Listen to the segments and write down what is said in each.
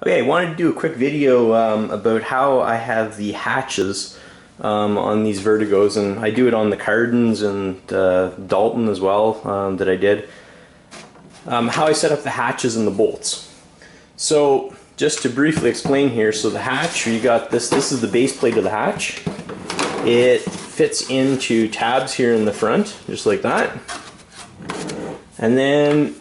Okay, I wanted to do a quick video about how I have the hatches on these Vertigos, and I do it on the Cardins and Dalton as well that I did. How I set up the hatches and the bolts. So just to briefly explain here, so the hatch, you got this is the base plate of the hatch. It fits into tabs here in the front, just like that. And then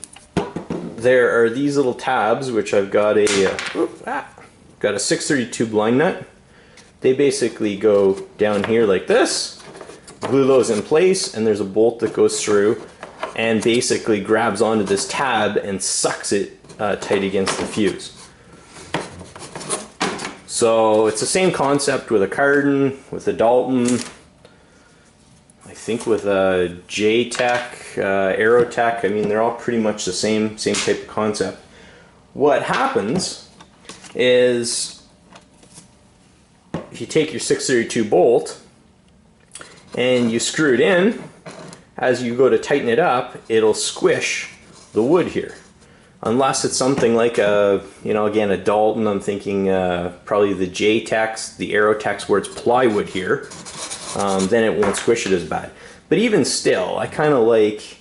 there are these little tabs, which I've got a 632 blind nut. They basically go down here like this, glue those in place, and there's a bolt that goes through and basically grabs onto this tab and sucks it tight against the fuse. So it's the same concept with a Cardin, with a Dalton, I think with a J-Tech, Aerotech. I mean, they're all pretty much the same type of concept. What happens is if you take your 632 bolt and you screw it in, as you go to tighten it up, it'll squish the wood here. Unless it's something like a, again, a Dalton, I'm thinking probably the J-Techs, the Aerotechs where it's plywood here, then it won't squish it as bad. But even still, I kind of like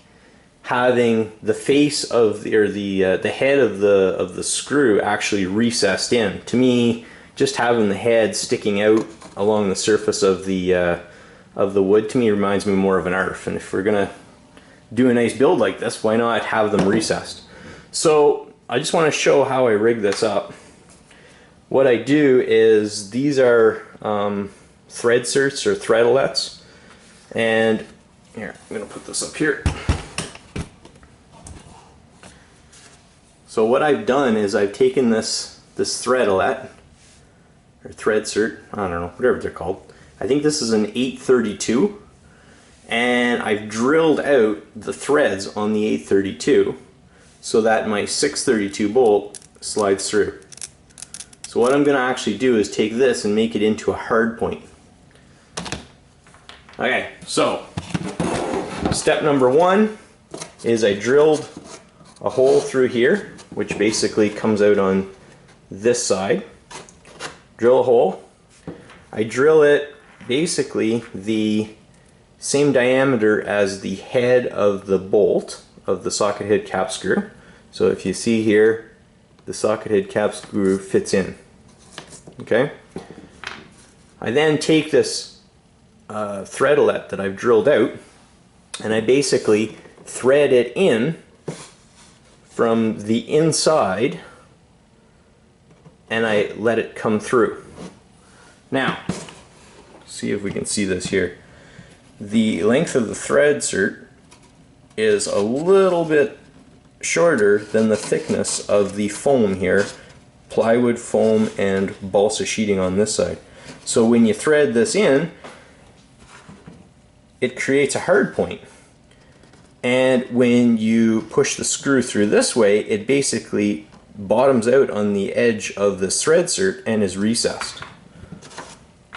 having the face of the head of the screw actually recessed in. To me, just having the head sticking out along the surface of the wood, to me reminds me more of an ARF. And if we're gonna do a nice build like this, why not have them recessed? So I just want to show how I rig this up. What I do is, these are thread certs or threadlets, and here, I'm going to put this up here. So what I've done is I've taken this threadlet, or thread cert, I don't know, whatever they're called. I think this is an 832, and I've drilled out the threads on the 832 so that my 632 bolt slides through. So what I'm going to actually do is take this and make it into a hard point. Okay, so step number one is I drilled a hole through here, which basically comes out on this side. Drill a hole. I drill it basically the same diameter as the head of the bolt of the socket head cap screw. So if you see here, the socket head cap screw fits in. Okay. I then take this threadlet that I've drilled out, and I basically thread it in from the inside, and I let it come through. Now, see if we can see this here. The length of the thread cert is a little bit shorter than the thickness of the foam here, plywood foam and balsa sheeting on this side. So when you thread this in, it creates a hard point. And when you push the screw through this way, it basically bottoms out on the edge of this thread cert and is recessed.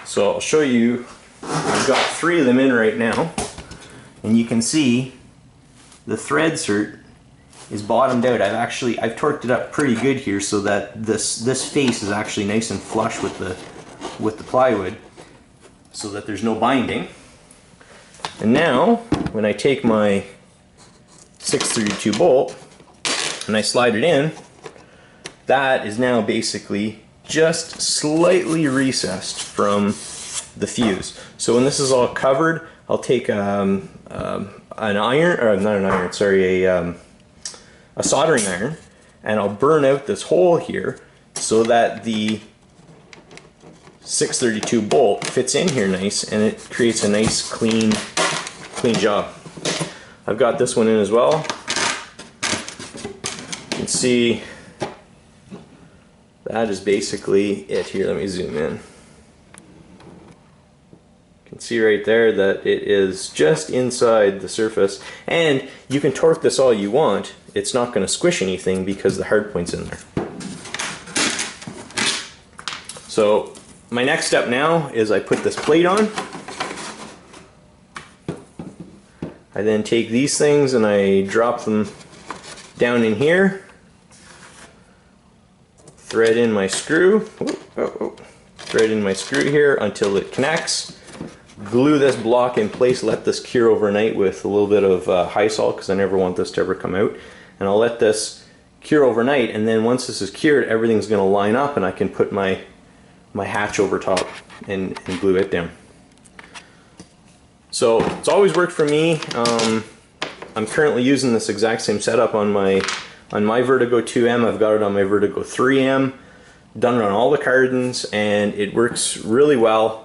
So I'll show you, I've got 3 of them in right now, and you can see the thread cert is bottomed out. I've torqued it up pretty good here so that this face is actually nice and flush with the plywood, so that there's no binding. And now when I take my 632 bolt and I slide it in, that is now basically just slightly recessed from the fuse. So when this is all covered, I'll take an iron, or not an iron, sorry, a soldering iron, and I'll burn out this hole here so that the 632 bolt fits in here nice, and it creates a nice clean job. I've got this one in as well. You can see that is basically it here. Let me zoom in. You can see right there that it is just inside the surface, and you can torque this all you want. It's not going to squish anything because the hard point's in there. So my next step now is I put this plate on. I then take these things and I drop them down in here, thread in my screw. Thread in my screw here until it connects. Glue this block in place, let this cure overnight with a little bit of high salt because I never want this to ever come out. And I'll let this cure overnight, and then once this is cured, everything's going to line up and I can put my hatch over top and glue it down. So it's always worked for me. I'm currently using this exact same setup on my Vertigo 2M. I've got it on my Vertigo 3M. Done it on all the cardons, and it works really well.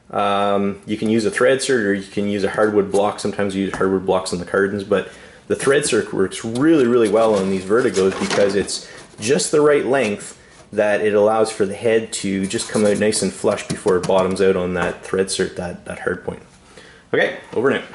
You can use a thread insert or you can use a hardwood block. Sometimes you use hardwood blocks on the cardons, but the thread insert works really well on these Vertigos because it's just the right length that it allows for the head to just come out nice and flush before it bottoms out on that thread insert, that hard point. Okay, over and out.